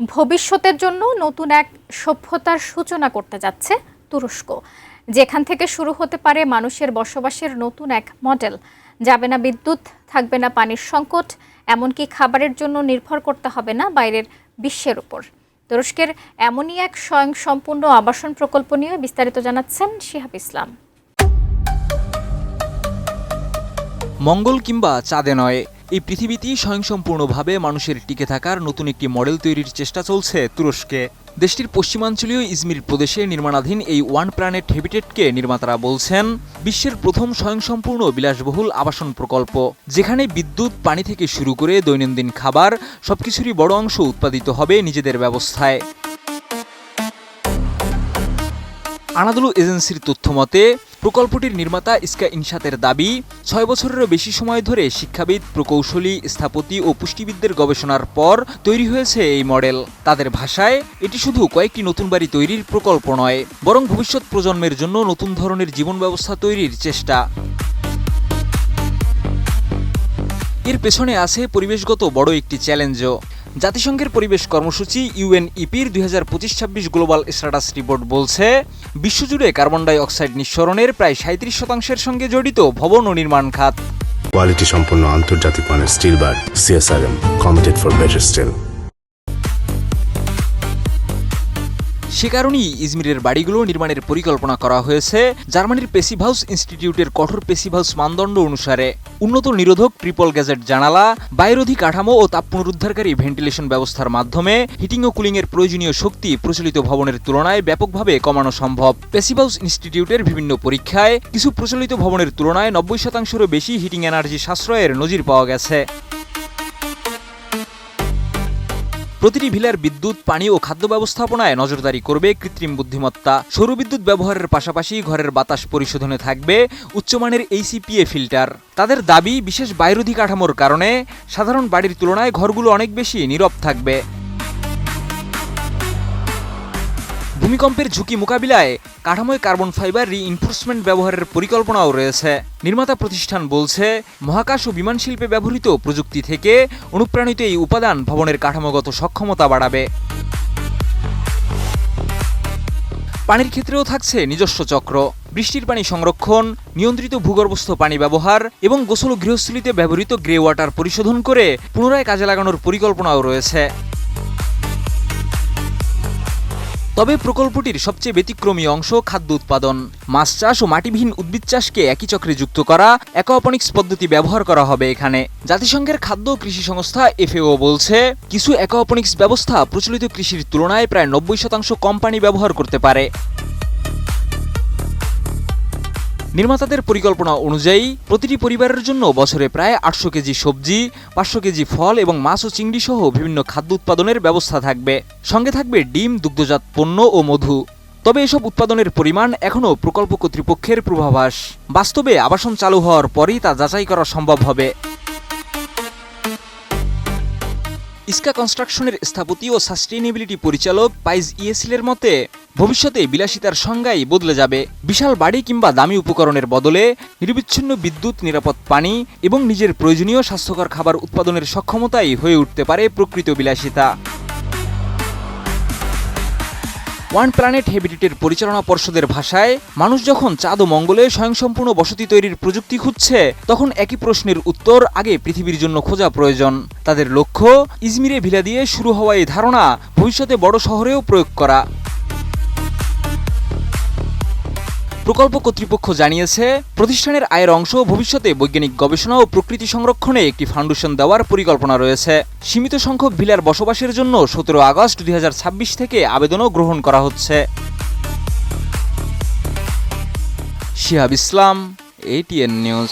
ভবিষ্যতের জন্য নতুন এক সভ্যতার সূচনা করতে যাচ্ছে তুরস্ক, যেখান থেকে শুরু হতে পারে মানুষের বসবাসের নতুন এক মডেল। যাবে না বিদ্যুৎ, থাকবে না পানির সংকট, এমনকি খাবারের জন্য নির্ভর করতে হবে না বাইরের বিশ্বের উপর। তুরস্কের এমনই এক স্বয়ংসম্পূর্ণ আবাসন প্রকল্প নিয়ে বিস্তারিত জানাচ্ছেন শিহাব ইসলাম। মঙ্গল কিংবা চাঁদে নয়, এই পৃথিবীতেই স্বয়ংসম্পূর্ণভাবে মানুষের টিকে থাকার নতুন একটি মডেল তৈরির চেষ্টা চলছে তুরস্কে। দেশটির পশ্চিমাঞ্চলীয় ইজমির প্রদেশে নির্মাণাধীন এই ওয়ান প্ল্যানেট হ্যাবিটেটকে নির্মাতারা বলছেন বিশ্বের প্রথম স্বয়ংসম্পূর্ণ বিলাসবহুল আবাসন প্রকল্প, যেখানে বিদ্যুৎ, পানি থেকে শুরু করে দৈনন্দিন খাবার সবকিছুরই বড় অংশ উৎপাদিত হবে নিজেদের ব্যবস্থায়। আনাদোলু এজেন্সির তথ্যমতে প্রকল্পটির নির্মাতা ইস্কা ইনশাতের দাবি, ৬ বছরেরও বেশি সময় ধরে শিক্ষাবিদ, প্রকৌশলী, স্থপতি ও পুষ্টিবিদদের গবেষণার পর তৈরি হয়েছে এই মডেল। তাদের ভাষায় এটি শুধু কয়েকটি নতুন বাড়ি তৈরির প্রকল্প নয়, বরং ভবিষ্যৎ প্রজন্মের জন্য নতুন ধরনের জীবন ব্যবস্থা তৈরির চেষ্টা। এর পেছনে আছে পরিবেশগত বড় একটি চ্যালেঞ্জও। জাতিসংঘের পরিবেশ কর্মসূচি UNEP-র 2025-26 গ্লোবাল স্ট্যাটাস রিপোর্ট বলছে, বিশ্বজুড়ে কার্বন ডাই অক্সাইড নিঃসরণের প্রায় 37% সঙ্গে জড়িত ভবন ও নির্মাণ খাত। কোয়ালিটি সম্পন্ন আন্তর্জাতিক মানের steel bar CSRM, committed for better steel. সে কারণেই ইজমিরের বাড়িগুলো নির্মাণের পরিকল্পনা করা হয়েছে জার্মানির পেসিভ হাউস ইনস্টিটিউটের কঠোর পেসিভ হাউস মানদণ্ড অনুসারে। উন্নত নিরোধক ট্রিপল গ্যাজেট জানালা, বায়ুরোধী কাঠামো ও তাপ পুনরুদ্ধারকারী ভেন্টিলেশন ব্যবস্থার মাধ্যমে হিটিং ও কুলিংয়ের প্রয়োজনীয় শক্তি প্রচলিত ভবনের তুলনায় ব্যাপকভাবে কমানো সম্ভব। পেসিভ হাউস ইনস্টিটিউটের বিভিন্ন পরীক্ষায় কিছু প্রচলিত ভবনের তুলনায় 90%-এরও বেশি হিটিং এনার্জি সাশ্রয়ের নজির পাওয়া গেছে। প্রতিটি ভিলার বিদ্যুৎ, পানি ও খাদ্য ব্যবস্থাপনায় নজরদারি করবে কৃত্রিম বুদ্ধিমত্তা। সৌরবিদ্যুৎ ব্যবহারের পাশাপাশি ঘরের বাতাস পরিশোধনে থাকবে উচ্চমানের HEPA ফিল্টার। তাদের দাবি, বিশেষ বায়ুরোধী কাঠামোর কারণে সাধারণ বাড়ির তুলনায় ঘরগুলো অনেক বেশি নীরব থাকবে। ভূমিকম্পের ঝুঁকি মোকাবিলায় কাঠামোয় কার্বন ফাইবার রিইনফোর্সমেন্ট ব্যবহারের পরিকল্পনাও রয়েছে। নির্মাতা প্রতিষ্ঠান বলছে, মহাকাশ ও বিমান শিল্পে ব্যবহৃত প্রযুক্তি থেকে অনুপ্রাণিত এই উপাদান ভবনের কাঠামোগত সক্ষমতা বাড়াবে। পানির ক্ষেত্রেও থাকছে নিজস্ব চক্র। বৃষ্টির পানি সংরক্ষণ, নিয়ন্ত্রিত ভূগর্ভস্থ পানি ব্যবহার এবং গোসল ও গৃহস্থলীতে ব্যবহৃত গ্রে ওয়াটার পরিশোধন করে পুনরায় কাজে লাগানোর পরিকল্পনাও রয়েছে। তবে প্রকল্পটির সবচেয়ে ব্যতিক্রমী অংশ খাদ্য উৎপাদন। মাছ চাষ ও মাটিবিহীন উদ্ভিদ চাষকে একই চক্রে যুক্ত করা অ্যাকোয়াপনিক্স পদ্ধতি ব্যবহার করা হবে এখানে। জাতিসংঘের খাদ্য ও কৃষি সংস্থা FAO বলছে, কিছু অ্যাকোয়াপনিক্স ব্যবস্থা প্রচলিত কৃষির তুলনায় প্রায় 90% কম পানি ব্যবহার করতে পারে। নির্মাতাদের পরিকল্পনা অনুযায়ী প্রতিটি পরিবারের জন্য বছরে প্রায় 800 কেজি সবজি, 500 কেজি ফল এবং মাছ ও চিংড়ি সহ বিভিন্ন খাদ্য উৎপাদনের ব্যবস্থা থাকবে। সঙ্গে থাকবে ডিম, দুগ্ধজাত পণ্য ও মধু। তবে এসব উৎপাদনের পরিমাণ এখনও প্রকল্প কর্তৃপক্ষের পূর্বাভাস। বাস্তবে আবাসন চালু হওয়ার পরই তা যাচাই করা সম্ভব হবে। ইস্কা কনস্ট্রাকশনের স্থপতি ও সাস্টেইনেবিলিটি পরিচালক পাইজ ইয়েসিলের মতে, ভবিষ্যতে বিলাসিতার সংজ্ঞাই বদলে যাবে। বিশাল বাড়ি কিংবা দামি উপকরণের বদলে নিরবিচ্ছিন্ন বিদ্যুৎ, নিরাপদ পানি এবং নিজের প্রয়োজনীয় স্বাস্থ্যকর খাবার উৎপাদনের সক্ষমতাই হয়ে উঠতে পারে প্রকৃত বিলাসিতা। ওয়ান প্ল্যানেট হ্যাবিটেটের পরিচালনা পর্ষদের ভাষায়, মানুষ যখন চাঁদ ও মঙ্গলে স্বয়ংসম্পূর্ণ বসতি তৈরির প্রযুক্তি খুঁজছে, তখন একই প্রশ্নের উত্তর আগে পৃথিবীর জন্য খোঁজা প্রয়োজন। তাদের লক্ষ্য, ইজমিরে ভিলা দিয়ে শুরু হওয়া এই ধারণা ভবিষ্যতে বড় শহরেও প্রয়োগ করা। প্রকল্প কর্তৃপক্ষ জানিয়েছে, প্রতিষ্ঠানের আয়ের অংশ ভবিষ্যতে বৈজ্ঞানিক গবেষণা ও প্রকৃতি সংরক্ষণে একটি ফাউন্ডেশন দেওয়ার পরিকল্পনা রয়েছে। সীমিত সংখ্যক ভিলার বসবাসের জন্য 17 আগস্ট 2026 থেকে আবেদনও গ্রহণ করা হচ্ছে। শিহাব ইসলাম, ATN নিউজ।